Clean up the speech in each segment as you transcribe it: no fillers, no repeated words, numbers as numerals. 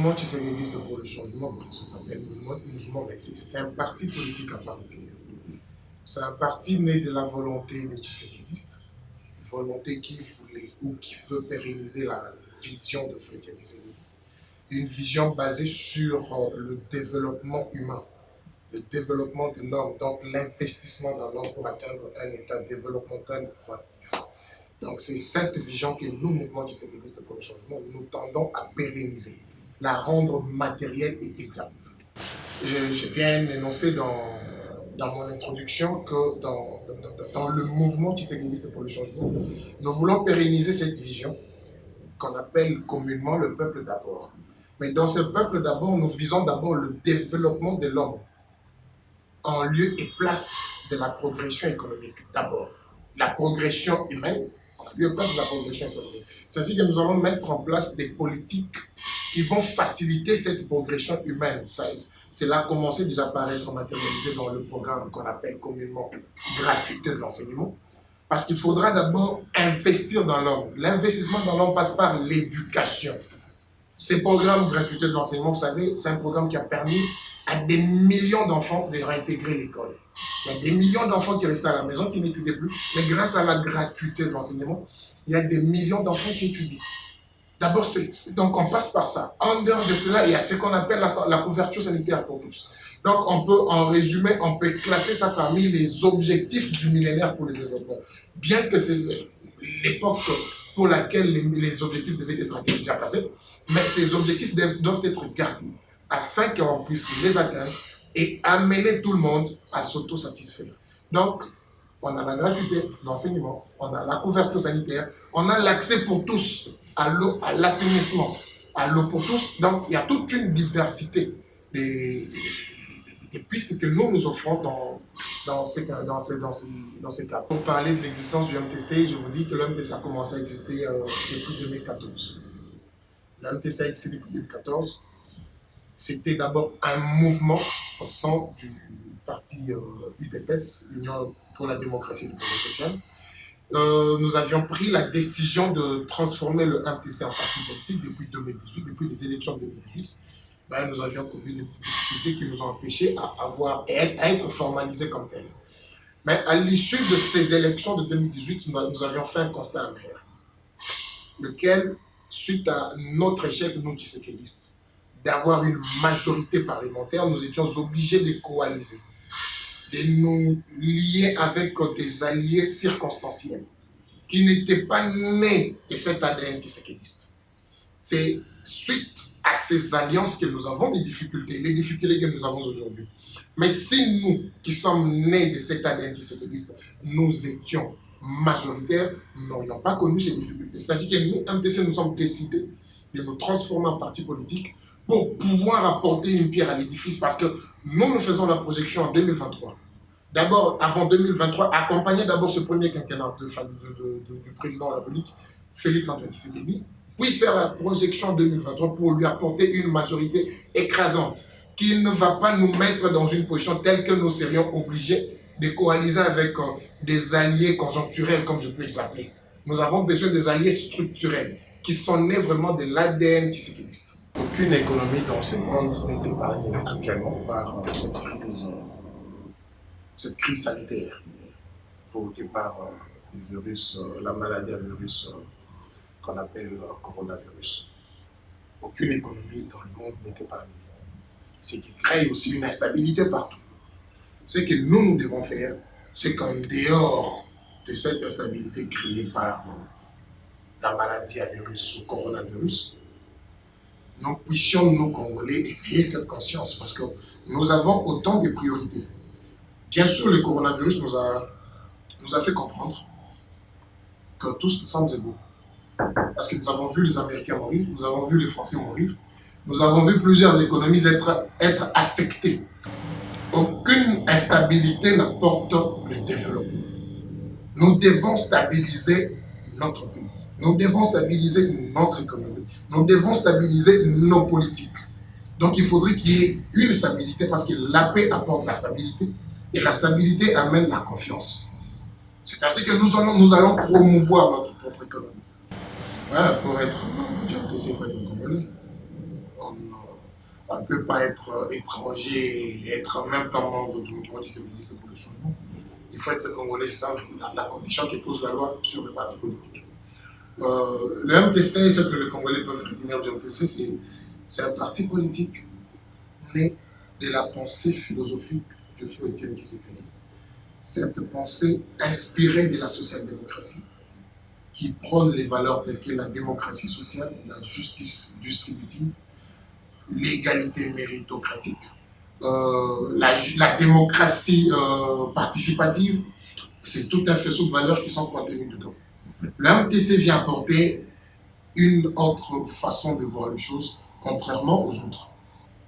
mouvement tshisekéliste pour le changement, ça s'appelle mouvement, mais c'est un parti politique à part entière. C'est un parti né de la volonté des tshisekéliste, volonté qui voulait ou qui veut pérenniser la vision de Félix Tshisekedi. Une vision basée sur le développement humain, le développement de l'homme, donc l'investissement dans l'homme pour atteindre un état développemental proactif. Donc c'est cette vision que nous, mouvement tshisekéliste pour le changement, nous tendons à pérenniser, la rendre matérielle et exacte. J'ai bien énoncé dans mon introduction que dans le mouvement tshisekéliste pour le changement, nous voulons pérenniser cette vision qu'on appelle communément le peuple d'abord. Mais dans ce peuple d'abord, nous visons d'abord le développement de l'homme en lieu et place de la progression économique d'abord. La progression humaine en lieu et place de la progression économique. C'est ainsi que nous allons mettre en place des politiques qui vont faciliter cette progression humaine. Cela a commencé déjà par être matérialisé dans le programme qu'on appelle communément gratuité de l'enseignement. Parce qu'il faudra d'abord investir dans l'homme. L'investissement dans l'homme passe par l'éducation. Ces programmes gratuité de l'enseignement, vous savez, c'est un programme qui a permis à des millions d'enfants de réintégrer l'école. Il y a des millions d'enfants qui restaient à la maison, qui n'étudiaient plus, mais grâce à la gratuité de l'enseignement, il y a des millions d'enfants qui étudient. D'abord, donc on passe par ça. En dehors de cela, il y a ce qu'on appelle la couverture sanitaire pour tous. Donc, on peut, en résumé, on peut classer ça parmi les objectifs du millénaire pour le développement. Bien que c'est l'époque pour laquelle les objectifs devaient être déjà passés, mais ces objectifs doivent être gardés afin qu'on puisse les atteindre et amener tout le monde à s'autosatisfaire. Donc, on a la gratuité de l'enseignement, on a la couverture sanitaire, on a l'accès pour tous à l'eau, à l'assainissement, à l'eau pour tous. Donc, il y a toute une diversité des pistes que nous offrons dans ces cas. Pour parler de l'existence du MTC, je vous dis que le MTC a commencé à exister depuis 2014. Le MTC a existé depuis 2014. C'était d'abord un mouvement au sein du parti UDPS, Union pour la démocratie et le progrès social. Nous avions pris la décision de transformer le MTC en parti politique depuis 2018, depuis les élections de 2018. Ben, nous avions connu des petites difficultés qui nous ont empêchés à être formalisés comme tels. Mais à l'issue de ces élections de 2018, nous avions fait un constat amer, lequel, suite à notre échec, nous tshisekéliste, d'avoir une majorité parlementaire, nous étions obligés de coaliser, de nous lier avec des alliés circonstanciels qui n'étaient pas nés de cet ADN tshisekéliste. C'est suite à ces alliances que nous avons des difficultés, les difficultés que nous avons aujourd'hui. Mais si nous, qui sommes nés de cet ADN tshisekéliste, nous étions majoritaires, nous n'aurions pas connu ces difficultés. C'est-à-dire que nous, MTC, nous sommes décidés de nous transformer en parti politique pour pouvoir apporter une pierre à l'édifice, parce que nous faisons la projection en 2023. D'abord, avant 2023, accompagner d'abord ce premier quinquennat du président de la République, Félix Antoine Tshisekedi, puis faire la projection en 2023 pour lui apporter une majorité écrasante, qui ne va pas nous mettre dans une position telle que nous serions obligés de coaliser avec des alliés conjoncturels, comme je peux les appeler. Nous avons besoin des alliés structurels, qui sont nés vraiment de l'ADN tshisekéliste. Aucune économie dans ce monde n'est épargnée actuellement par cette crise sanitaire provoquée par le virus, la maladie à virus qu'on appelle coronavirus. Aucune économie dans le monde n'est épargnée. Ce qui crée aussi une instabilité partout. Ce que nous devons faire, c'est qu'en dehors de cette instabilité créée par la maladie à virus ou coronavirus, nous puissions, nous Congolais, éveiller cette conscience, parce que nous avons autant de priorités. Bien sûr, le coronavirus nous a fait comprendre que tous nous sommes égaux. Parce que nous avons vu les Américains mourir, nous avons vu les Français mourir, nous avons vu plusieurs économies être affectées. Aucune instabilité n'apporte le développement. Nous devons stabiliser notre pays. Nous devons stabiliser notre économie. Nous devons stabiliser nos politiques. Donc il faudrait qu'il y ait une stabilité, parce que la paix apporte la stabilité et la stabilité amène la confiance. C'est ainsi que nous allons promouvoir notre propre économie. Ouais, pour être membre du MTC, il faut être congolais. on ne peut pas être étranger et être en même temps membre du mouvement disséministe pour le changement. Il faut être congolais, c'est ça la condition qui pose la loi sur le parti politique. Le MTC, ce que les Congolais peuvent retenir du MTC, c'est un parti politique né de la pensée philosophique du feu Étienne Tshisekedi. Cette pensée inspirée de la social-démocratie, qui prône les valeurs telles que la démocratie sociale, la justice distributive, l'égalité méritocratique, la démocratie participative, c'est tout un faisceau de valeurs qui sont contenues dedans. Le MTC vient apporter une autre façon de voir les choses, contrairement aux autres.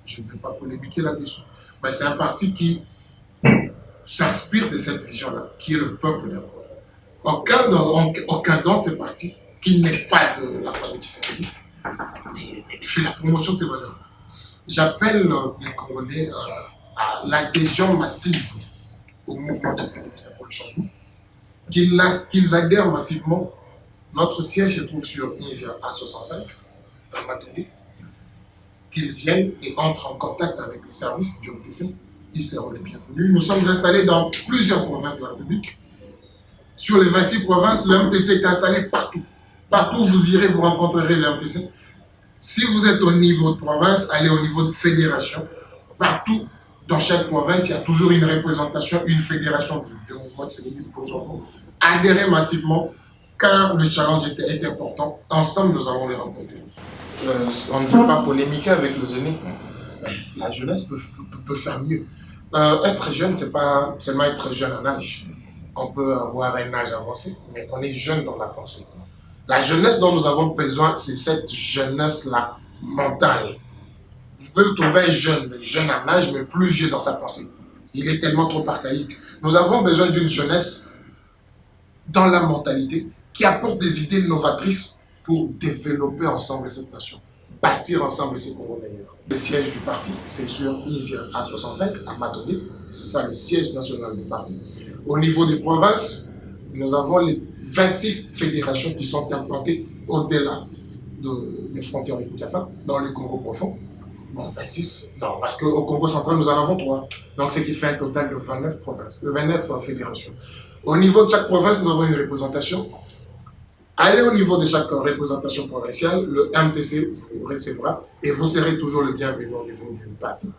Je ne vais pas polémiquer là-dessus. Mais c'est un parti qui s'inspire de cette vision-là, qui est le peuple d'abord. Aucun dans ces partis qui n'est pas de la famille qui s'existe, il fait la promotion de ces valeurs. J'appelle les Congolais à l'adhésion massive au mouvement qui s'existe pour le changement, qu'ils adhèrent massivement. Notre siège se trouve sur Inzia A65, à Matoundi, qu'ils viennent et entrent en contact avec le service du MTC. Ils seront les bienvenus. Nous sommes installés dans plusieurs provinces de la République. Sur les 26 provinces, le MTC est installé partout. Partout où vous irez, vous rencontrerez le MTC. Si vous êtes au niveau de province, allez au niveau de fédération. Partout, dans chaque province, il y a toujours une représentation, une fédération du mouvement de sénégalais pour le changement. Adhérez massivement, car le challenge est important. Ensemble, nous allons les rencontrer. On ne veut pas polémiquer avec les aînés. La jeunesse peut faire mieux. Être jeune, c'est pas seulement être jeune en âge. On peut avoir un âge avancé, mais on est jeune dans la pensée. La jeunesse dont nous avons besoin, c'est cette jeunesse-là mentale. Vous pouvez trouver un jeune en âge, mais plus vieux dans sa pensée. Il est tellement trop archaïque. Nous avons besoin d'une jeunesse dans la mentalité qui apporte des idées novatrices pour développer ensemble cette nation, bâtir ensemble ces Congos meilleurs. Le siège du parti, c'est sur Inzia A65, à Matoundi. C'est ça le siège national du parti. Au niveau des provinces, nous avons les 26 fédérations qui sont implantées au-delà des frontières de Kinshasa, dans le Congo profond. Bon, 26, non, parce qu'au Congo central, nous en avons 3. Donc, ce qui fait un total de 29 provinces, de 29 fédérations. Au niveau de chaque province, nous avons une représentation. Allez au niveau de chaque représentation provinciale, le MTC vous recevra et vous serez toujours le bienvenu au niveau du parti.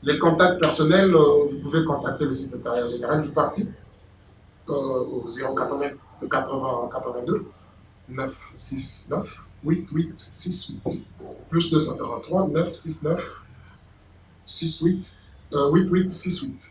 Les contacts personnels, vous pouvez contacter le secrétariat général du parti au 082 969 8868 plus 243 969 8868.